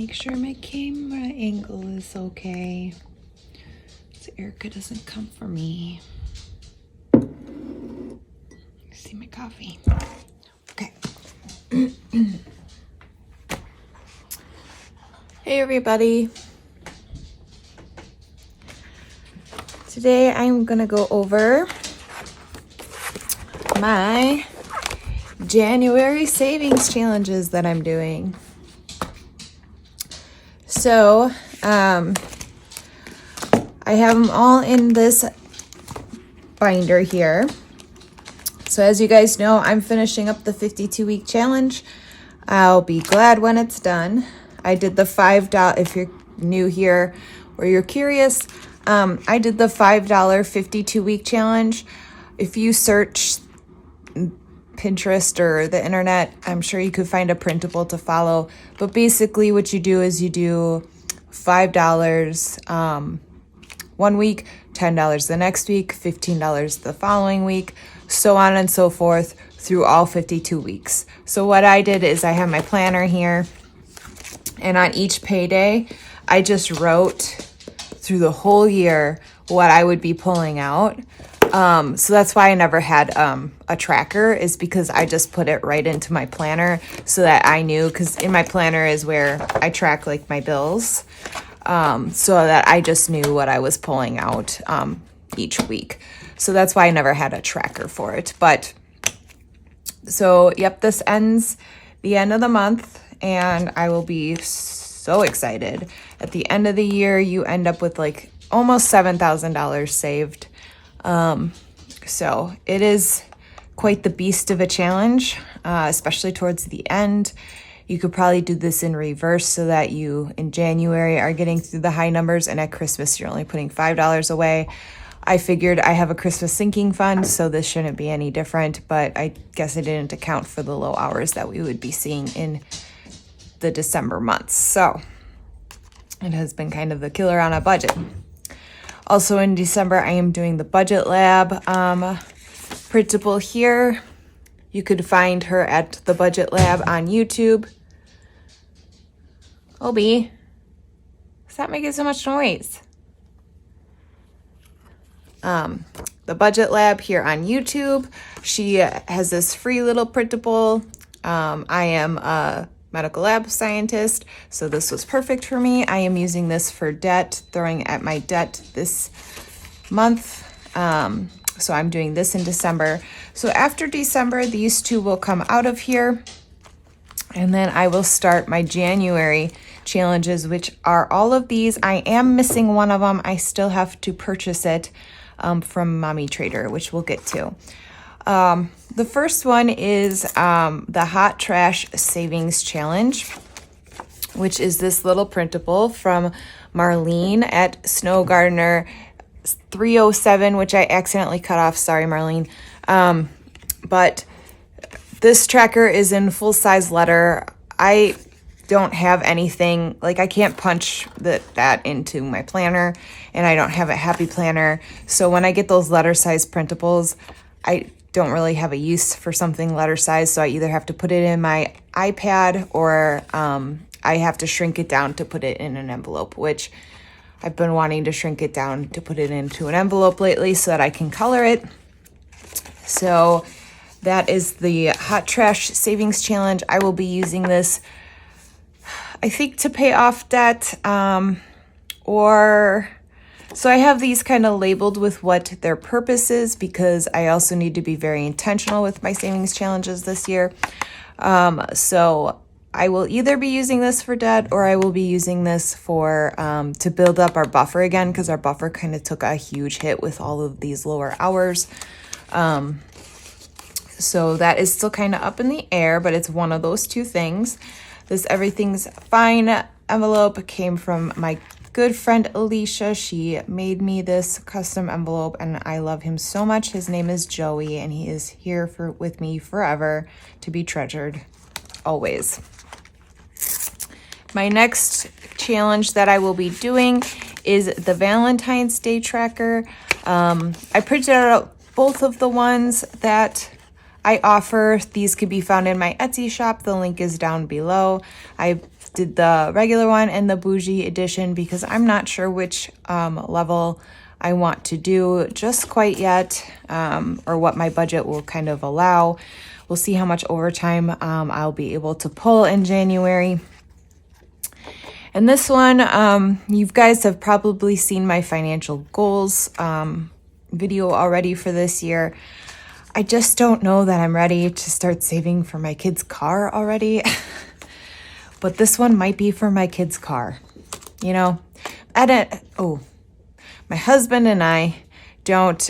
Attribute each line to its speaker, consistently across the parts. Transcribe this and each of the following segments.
Speaker 1: make sure my camera angle is okay so Erica doesn't come for me. See my coffee. Okay. Hey everybody. Today I'm gonna go over my January savings challenges that I'm doing. So, I have them all in this binder here. So as you guys know, I'm finishing up the 52-week challenge. I'll be glad when it's done. I did the $5, if you're new here or you're curious, I did the $5 52-week challenge. If you search Pinterest or the internet, I'm sure you could find a printable to follow. But basically what you do is you do $5 one week, $10 the next week, $15 the following week, so on and so forth through all 52 weeks. So what I did is I have my planner here, and on each payday, I just wrote through the whole year what I would be pulling out. So that's why I never had a tracker, is because I just put it right into my planner so that I knew, because in my planner is where I track like my bills, so that I just knew what I was pulling out each week. So that's why I never had a tracker for it. But so, yep, this ends the end of the month, and I will be so excited. At the end of the year, you end up with like almost $7,000 saved. So it is quite the beast of a challenge, especially towards the end. You could probably do this in reverse so that you in January are getting through the high numbers, and at Christmas you're only putting $5 away. I figured I have a Christmas sinking fund, so this shouldn't be any different, but I guess I didn't account for the low hours that we would be seeing in the December months. So it has been kind of the killer on a budget. Also in December, I am doing the Budget Lab printable here. You could find her at the Budget Lab on YouTube. Obi, stop making so much noise. The Budget Lab here on YouTube. She has this free little printable. I am a medical lab scientist, so this was perfect for me. I am using this for debt, throwing at my debt this month. So I'm doing this in December. So after December, these two will come out of here, and then I will start my January challenges, which are all of these. I am missing one of them. I still have to purchase it from Mommy Trader, which we'll get to. The first one is the Hot Trash Savings Challenge, which is this little printable from Marlene at Snow Gardener 307, which I accidentally cut off. Sorry, Marlene. But this tracker is in full-size letter. I don't have anything, like I can't punch that into my planner, and I don't have a happy planner. So when I get those letter size printables, I don't really have a use for something letter size. So I either have to put it in my iPad, or I have to shrink it down to put it in an envelope, which I've been wanting to shrink it down to put it into an envelope lately so that I can color it. So that is the Hot Trash Savings Challenge. I will be using this, I think, to pay off debt, so I have these kind of labeled with what their purpose is, because I also need to be very intentional with my savings challenges this year. So I will either be using this for debt, or I will be using this for to build up our buffer again, because our buffer kind of took a huge hit with all of these lower hours. So that is still kind of up in the air, but it's one of those two things. This Everything's Fine envelope came from my good friend Alicia. She made me this custom envelope, and I love him so much. His name is Joey, and he is here with me forever, to be treasured always. My next challenge that I will be doing is the Valentine's Day tracker. I printed out both of the ones that I offer. These can be found in my Etsy shop. The link is down below. I did the regular one and the bougie edition because I'm not sure which level I want to do just quite yet, or what my budget will kind of allow. We'll see how much overtime I'll be able to pull in January. And this one, you guys have probably seen my financial goals video already for this year. I just don't know that I'm ready to start saving for my kid's car already. But this one might be for my kid's car. You know, my husband and I don't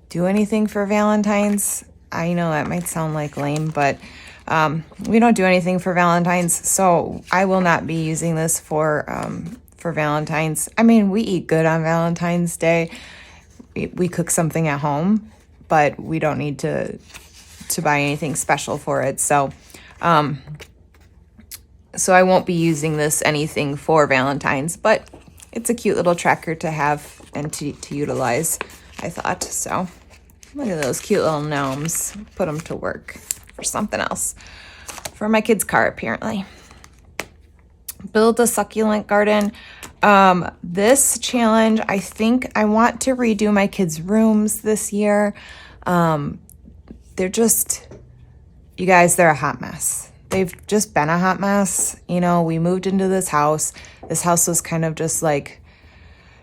Speaker 1: do anything for Valentine's. I know that might sound like lame, but we don't do anything for Valentine's, so I will not be using this for Valentine's. I mean, we eat good on Valentine's Day. We cook something at home, but we don't need to buy anything special for it. So I won't be using this anything for Valentine's, but it's a cute little tracker to have and to utilize, I thought. So look at those cute little gnomes. Put them to work for something else. For my kid's car, apparently. Build a succulent garden. This challenge, I think I want to redo my kids' rooms this year. They're just, you guys, they're a hot mess. They've just been a hot mess. You know, we moved into this house. This house was kind of just like,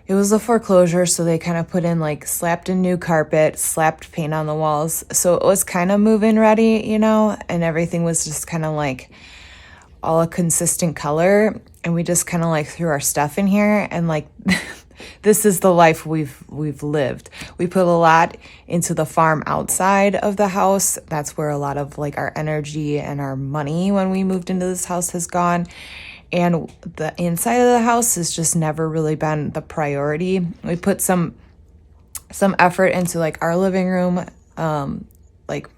Speaker 1: it was a foreclosure, so they kind of put in like, slapped in new carpet, slapped paint on the walls. So it was kind of move-in ready, you know, and everything was just kind of like all a consistent color. And we just kind of like threw our stuff in here and like, this is the life we've lived. We put a lot into the farm outside of the house. That's where a lot of like our energy and our money when we moved into this house has gone. And the inside of the house has just never really been the priority. We put some effort into like our living room, like,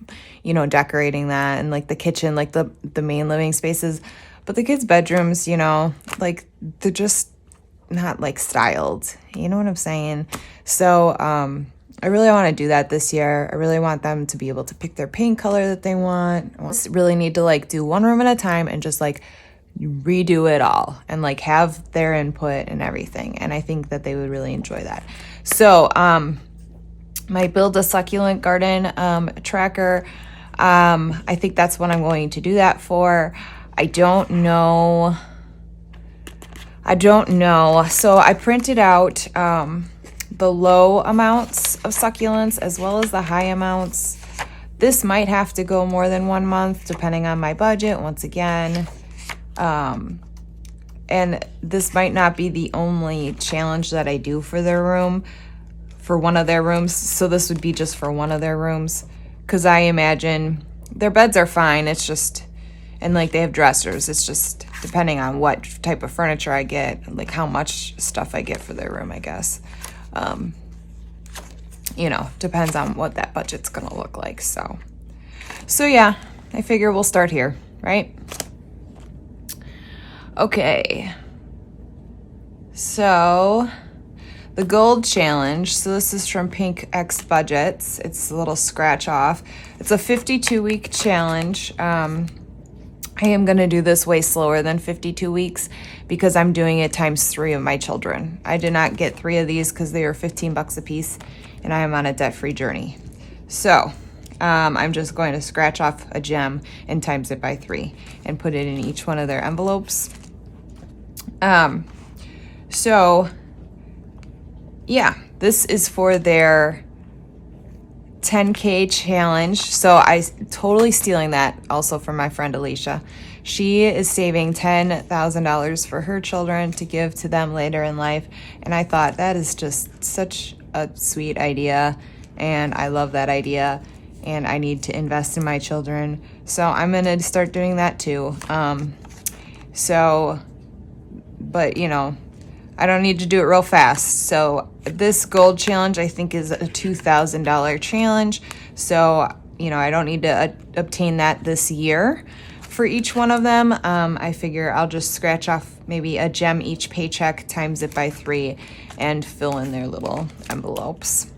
Speaker 1: you know, decorating that, and like the kitchen, like the main living spaces. But the kids' bedrooms, you know, like they're just not like styled, you know what I'm saying? So I really want to do that this year. I really want them to be able to pick their paint color that they want. I really need to like do one room at a time and just like redo it all and like have their input and everything. And I think that they would really enjoy that. So my Build a Succulent Garden tracker, I think that's what I'm going to do that for. I don't know. So I printed out the low amounts of succulents as well as the high amounts. This might have to go more than 1 month depending on my budget, once again. And this might not be the only challenge that I do for their room, for one of their rooms. So this would be just for one of their rooms, because I imagine their beds are fine. It's just, and like they have dressers. It's just depending on what type of furniture I get, like how much stuff I get for their room, I guess. You know, depends on what that budget's gonna look like. So yeah, I figure we'll start here, right? Okay. So the gold challenge. So this is from Pink X Budgets. It's a little scratch off. It's a 52-week challenge. I am going to do this way slower than 52 weeks because I'm doing it times 3 of my children. I did not get 3 of these because they were $15 a piece, and I am on a debt-free journey. So I'm just going to scratch off a gem and times it by 3 and put it in each one of their envelopes. So yeah, this is for their 10K challenge. So I totally stealing that also from my friend Alicia. She is saving $10,000 for her children to give to them later in life. And I thought that is just such a sweet idea. And I love that idea. And I need to invest in my children. So I'm going to start doing that too. But you know, I don't need to do it real fast. So this gold challenge, I think, is a $2,000 challenge. So, you know, I don't need to obtain that this year for each one of them. I figure I'll just scratch off maybe a gem each paycheck, times it by 3, and fill in their little envelopes.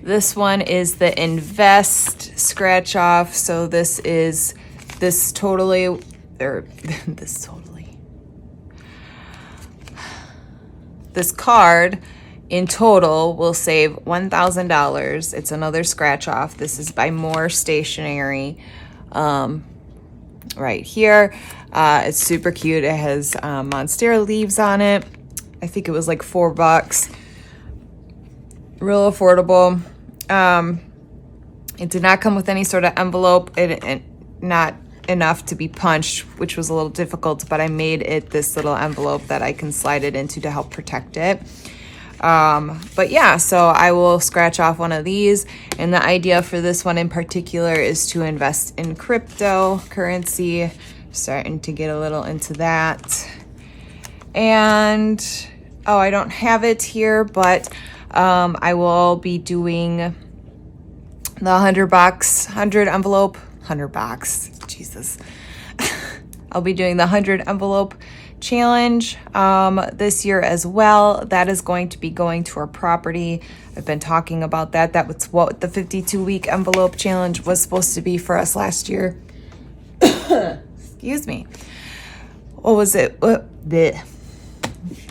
Speaker 1: This one is the invest scratch off. So this totally This card in total will save $1,000. It's another scratch off. This is by More Stationery. Right here. It's super cute. It has Monstera leaves on it. I think it was like $4. Real affordable. It did not come with any sort of envelope. It not enough to be punched, which was a little difficult, but I made it this little envelope that I can slide it into to help protect it. But yeah, so I will scratch off one of these, and the idea for this one in particular is to invest in cryptocurrency. Starting to get a little into that. And I don't have it here, but I will be doing the 100 envelope, 100 box, Jesus. I'll be doing the 100 envelope challenge this year as well. That is going to be going to our property. I've been talking about that. That was what the 52-week envelope challenge was supposed to be for us last year. Excuse me. What was it?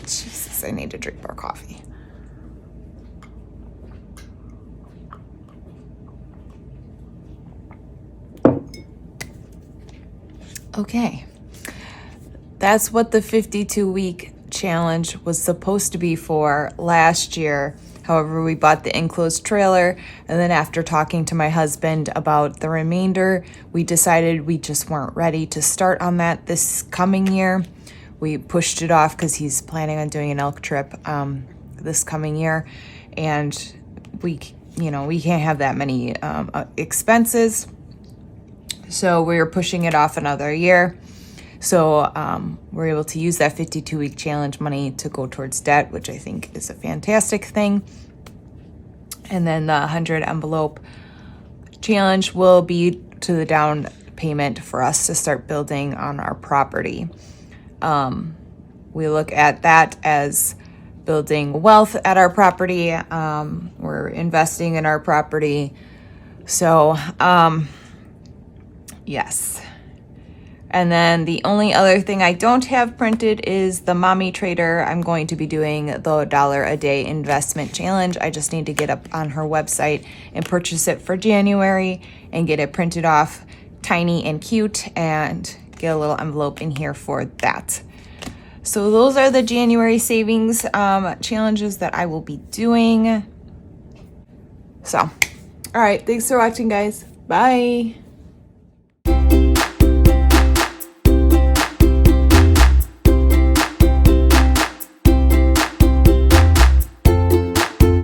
Speaker 1: Jesus, I need to drink more coffee. Okay. That's what the 52-week challenge was supposed to be for last year. However, we bought the enclosed trailer, and then after talking to my husband about the remainder, we decided we just weren't ready to start on that this coming year. We pushed it off because he's planning on doing an elk trip this coming year, and we can't have that many expenses, so we were pushing it off another year. So we're able to use that 52-week challenge money to go towards debt, which I think is a fantastic thing. And then the 100 envelope challenge will be to the down payment for us to start building on our property. We look at that as building wealth at our property. We're investing in our property. So, yes. And then the only other thing I don't have printed is the Mommy Trader. I'm going to be doing the $1 a day investment challenge. I just need to get up on her website and purchase it for January and get it printed off tiny and cute and get a little envelope in here for that. So those are the January savings challenges that I will be doing. So, all right. Thanks for watching, guys. Bye.